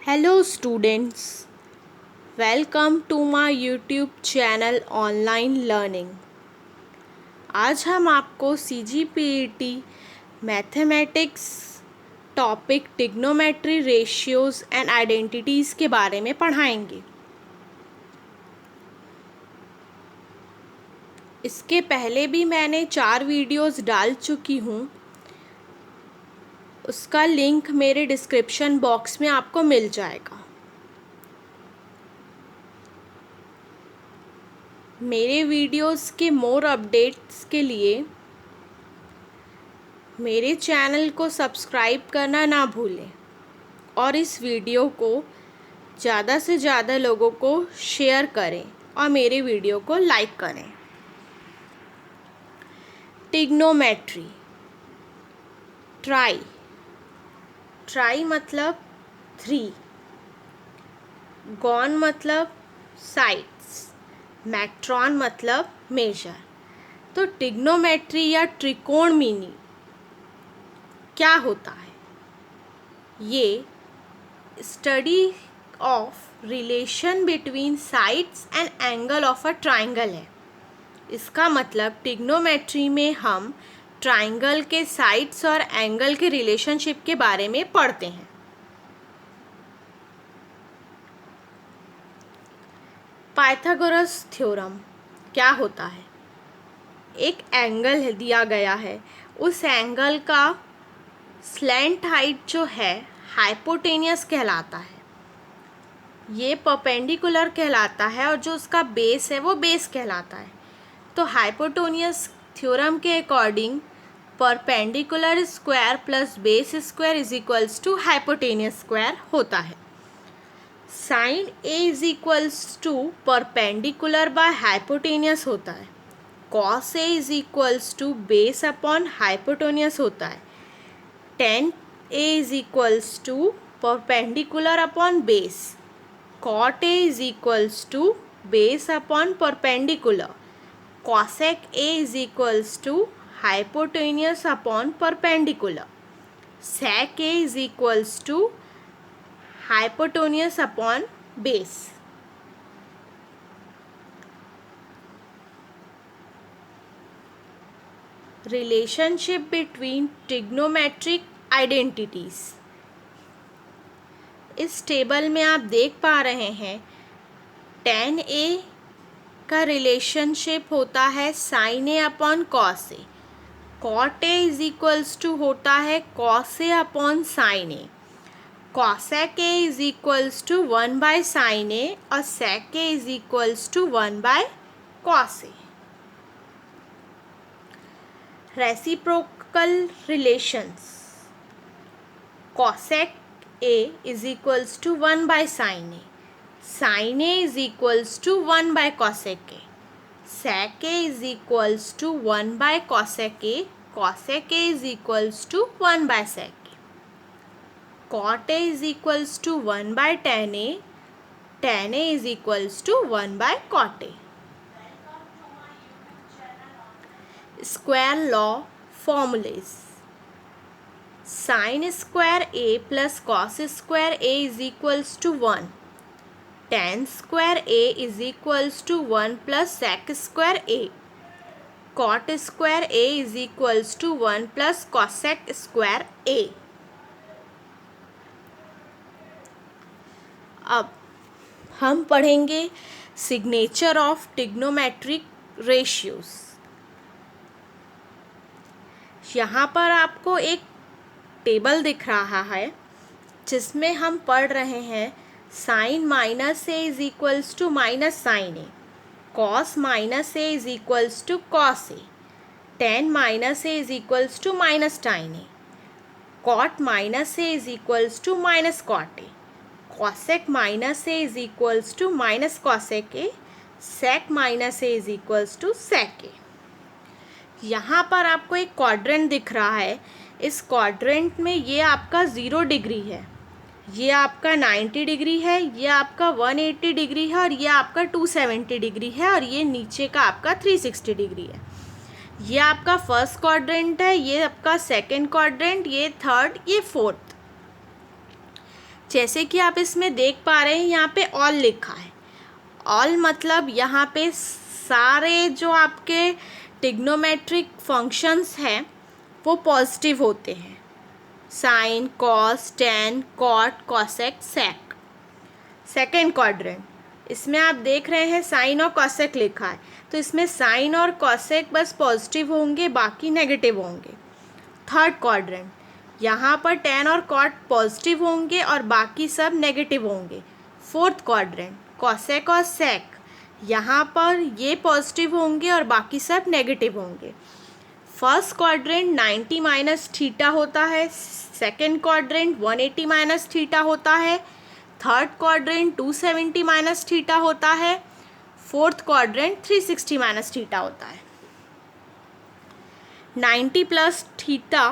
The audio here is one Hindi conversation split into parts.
Hello students, welcome to my YouTube channel online learning. आज हम आपको CGPET mathematics topic trigonometry ratios and identities के बारे में पढ़ाएंगे। इसके पहले भी मैंने 4 वीडियोज़ डाल चुकी हूँ, उसका लिंक मेरे डिस्क्रिप्शन बॉक्स में आपको मिल जाएगा। मेरे वीडियोस के मोर अपडेट्स के लिए मेरे चैनल को सब्सक्राइब करना ना भूलें और इस वीडियो को ज़्यादा से ज़्यादा लोगों को शेयर करें और मेरे वीडियो को लाइक करें। ट्रिग्नोमेट्री, ट्राई मतलब 3, गॉन मतलब साइड्स, मैट्रॉन मतलब मेजर। तो ट्रिग्नोमेट्री या त्रिकोणमिति क्या होता है? ये study of relation between sides and angle of a triangle है। इसका मतलब ट्रिग्नोमेट्री में हम ट्राइंगल के साइड्स और एंगल के रिलेशनशिप के बारे में पढ़ते हैं। पाइथागोरस थ्योरम क्या होता है? एक एंगल दिया गया है, उस एंगल का स्लैंट हाइट जो है हाइपोटेनियस कहलाता है, ये परपेंडिकुलर कहलाता है, और जो उसका बेस है वो बेस कहलाता है। तो हाइपोटेनियस थ्योरम के according perpendicular square plus base square is equals to hypotenuse square होता है। Sine A is equals to perpendicular by hypotenuse होता है। Cos A is equals to base upon hypotenuse होता है। tan a is equals to perpendicular upon base. Cot a is equals to base upon perpendicular. Cosec a is equals to hypotenuse upon perpendicular. Sec a is equals to hypotenuse upon base. Relationship between trigonometric identities. इस टेबल में आप देख पा रहे हैं tan a का रिलेशनशिप होता है sin a upon cos a, cot a is equals to होता है cos a upon sin a, cosec a is equals to 1 by sin a और sec a is equals to 1 by cos a। Reciprocal relations, cosec a is equals to 1 by sin a, sin a is equals to 1 by cosec a, sec a is equals to 1 by cosec a, cosec a is equals to 1 by sec a, cot a is equals to 1 by tan a, tan a is equals to 1 by cot a। Square law formulas, sine square a plus cos square a is equals to 1, tan square a is equals to 1 plus sec square a, cot square a is equals to 1 plus cosec square a. अब हम पढ़ेंगे सिग्नेचर ऑफ ट्रिग्नोमेट्रिक रेशियोज़। यहाँ पर आपको एक टेबल दिख रहा है जिसमें हम पढ़ रहे हैं sine minus a is equals to minus sine a, cos minus a is equals to cos a, tan minus a is equals to minus tan a, cot minus a is equals to minus cot a, cosec minus a is equals to minus cosec a, sec minus a is equals to sec a. यहाँ पर आपको एक क्वाड्रेंट दिख रहा है, इस क्वाड्रेंट में ये आपका 0 डिग्री है, ये आपका 90 डिग्री है, ये आपका 180 डिग्री है, और ये आपका 270 डिग्री है, और ये नीचे का आपका 360 डिग्री है। ये आपका फर्स्ट क्वाड्रेंट है, ये आपका सेकंड क्वाड्रेंट, ये थर्ड, ये फोर्थ। जैसे कि आप इसमें देख पा रहे हैं, यहाँ पे ऑल लिखा है। ऑल मतलब यहाँ पे सारे जो आपके ट्रिग्नोमेट्रिक फंक्शंस हैं वो पॉजिटिव होते हैं। Sine, cos, tan, cot, cosec, sec. Second quadrant, इसमें आप देख रहे हैं साइन और कॉसेक लिखा है, तो इसमें साइन और कॉसेक बस पॉजिटिव होंगे, बाकी नेगेटिव होंगे। थर्ड क्वाड्रेंट, यहाँ पर टेन और कॉट पॉजिटिव होंगे और बाकी सब नेगेटिव होंगे। फोर्थ क्वाड्रेंट, कॉसेक और सेक, यहाँ पर ये पॉजिटिव होंगे और बाकी सब नेगेटिव होंगे। फर्स्ट क्वाड्रेंट 90 माइनस थीटा होता है, सेकेंड क्वाड्रेंट 180 माइनस थीटा होता है, थर्ड क्वाड्रेंट 270 माइनस थीटा होता है, फोर्थ क्वाड्रेंट 360 माइनस थीटा होता है। 90 प्लस थीटा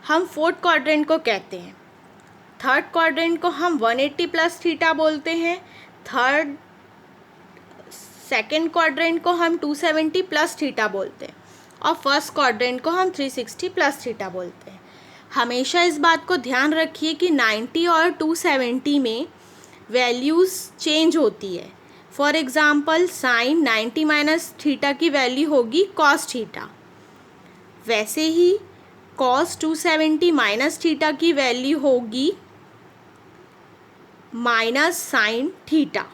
हम फोर्थ क्वाड्रेंट को कहते हैं, थर्ड क्वाड्रेंट को हम 180 प्लस थीटा बोलते हैं, सेकेंड क्वाड्रेंट को हम 270 प्लस थीटा बोलते हैं और फर्स्ट क्वाड्रेंट को हम 360 प्लस थीटा बोलते हैं। हमेशा इस बात को ध्यान रखिए कि 90 और 270 में वैल्यूज़ चेंज होती है। For example sine 90 minus theta की वैल्यू होगी कॉस थीटा, वैसे ही कॉस 270 माइनस थीटा की वैल्यू होगी माइनस साइन थीटा।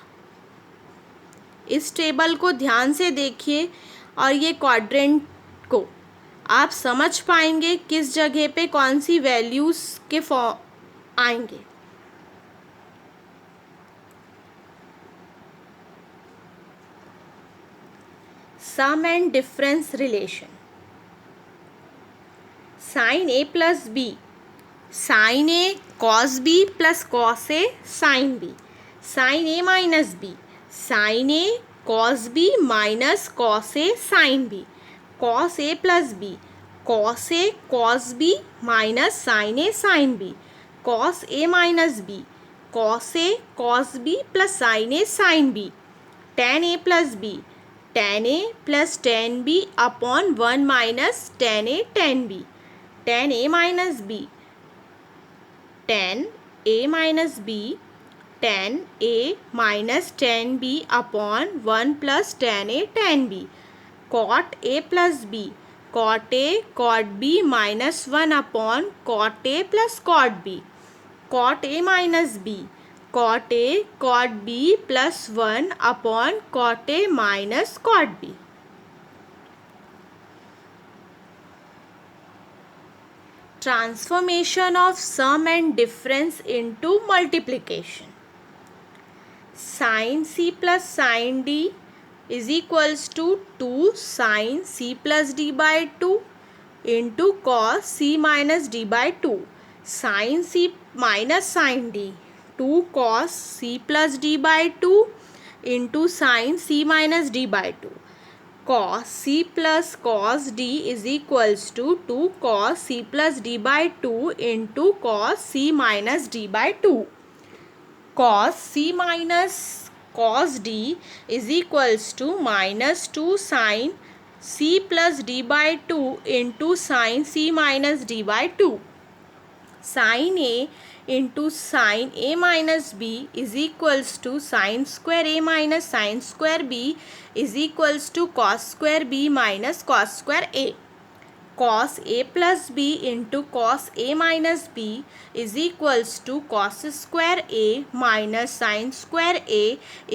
इस टेबल को ध्यान से देखिए और ये क्वाड्रेंट को आप समझ पाएंगे किस जगह पे कौन सी वैल्यूज़ के आएंगे। Sum and difference relation. Sine a plus b, sine a cos b plus cos a sine b. Sine a minus b, sine a cos b minus cos a sine b. Cos a plus b, cos a cos b minus sine a sine b. Cos a minus b, cos a cos b plus sine a sine b. Tan a plus b, tan a plus tan B upon 1 minus tan A tan B. Tan A minus B, tan A minus B, tan A minus tan B upon 1 plus tan A tan B. Cot A plus B, cot A cot B minus 1 upon cot A plus cot B. Cot A minus B, cot A cot B plus 1 upon cot A minus cot B. Transformation of sum and difference into multiplication. Sin c plus sin d is equals to 2 sin c plus d by 2 into cos c minus d by 2. Sin c minus sin d, 2 cos c plus d by 2 into sin c minus d by 2. Cos c plus cos d is equals to 2 cos c plus d by 2 into cos c minus d by 2. Cos c minus cos d is equals to minus 2 sin c plus d by 2 into sin c minus d by 2. Sin a into sin a minus b is equals to sin square a minus sin square b is equals to cos square b minus cos square a. Cos a plus b into cos a minus b is equals to cos square a minus sin square a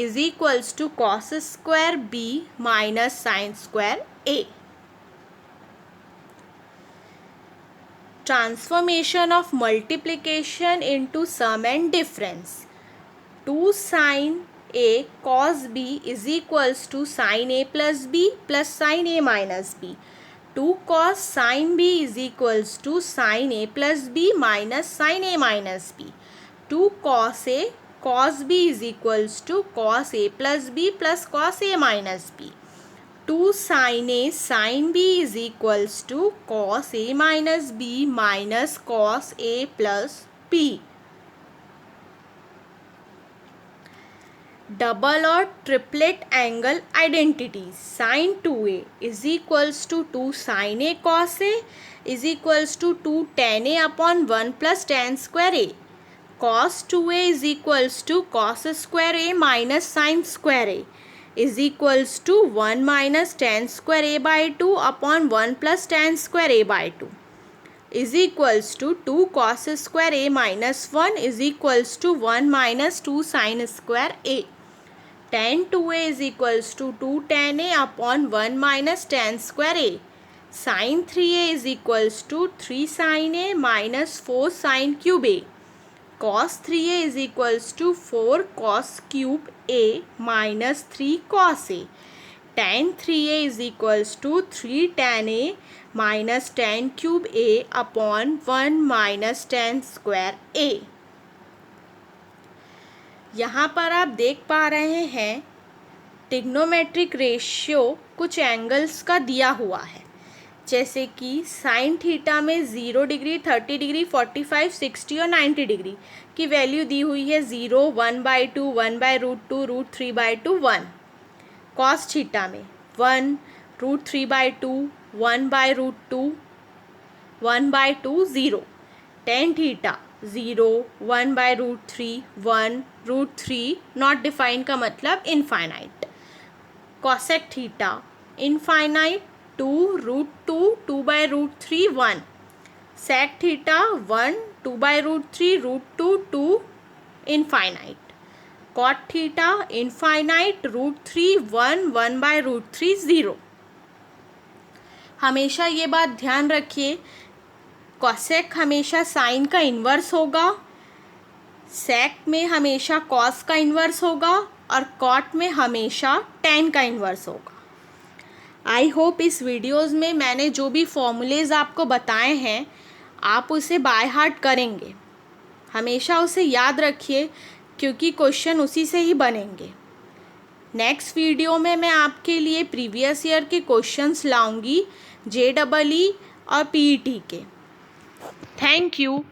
is equals to cos square b minus sin square a. Transformation of multiplication into sum and difference. 2 sin a cos b is equals to sin a plus b plus sin a minus b. 2 cos sin b is equals to sin a plus b minus sin a minus b. 2 cos a cos b is equals to cos a plus b plus cos a minus b. 2 sin a sin b is equals to cos a minus b minus cos a plus b. Double or triplet angle identities. Sin 2a is equals to 2 sin a cos a is equals to 2 tan a upon 1 plus tan square a. cos 2a is equals to cos square a minus sin square a is equals to 1 minus tan square a by 2 upon 1 plus tan square a by 2 is equals to 2 cos square a minus 1 is equals to 1 minus 2 sin square a. Tan 2a is equals to 2 tan a upon 1 minus tan square a. Sin 3a is equals to 3 sin a minus 4 sin cube a. Cos 3a is equals to 4 cos cube a minus 3 cos a. Tan 3a is equals to 3 tan a minus tan cube a upon 1 minus tan square a. यहाँ पर आप देख पा रहे हैं ट्रिग्नोमेट्रिक रेशियो कुछ एंगल्स का दिया हुआ है, जैसे कि साइन थीटा में 0 डिग्री, 30 डिग्री, 45, 60 और 90 डिग्री की वैल्यू दी हुई है 0, 1/2, 1/√2, √3/2, 1. कॉस थीटा में 1, √3/2, 1/√2, 1/2, 0. टेन थीटा 0, 1/√3, 1, √3 नॉट डिफाइंड का मतलब infinite. Cosec theta infinite 2, √2, 2/√3, 1. sec theta 1, 2/√3, √2, 2 infinite. cot theta infinite √3, 1, 1/√3, 0. हमेशा ये बात ध्यान रखिए, cosec हमेशा साइन का इन्वर्स होगा, sec में हमेशा cos का इन्वर्स होगा और cot में हमेशा tan का इन्वर्स होगा. आई होप इस वीडियोज़ में मैंने जो भी फॉर्मूलेज़ आपको बताए हैं आप उसे बाय हार्ट करेंगे. हमेशा उसे याद रखिए क्योंकि क्वेश्चन उसी से ही बनेंगे. नेक्स्ट वीडियो में मैं आपके लिए प्रीवियस ईयर के क्वेश्चंस लाऊंगी JEE और PET के. Thank you.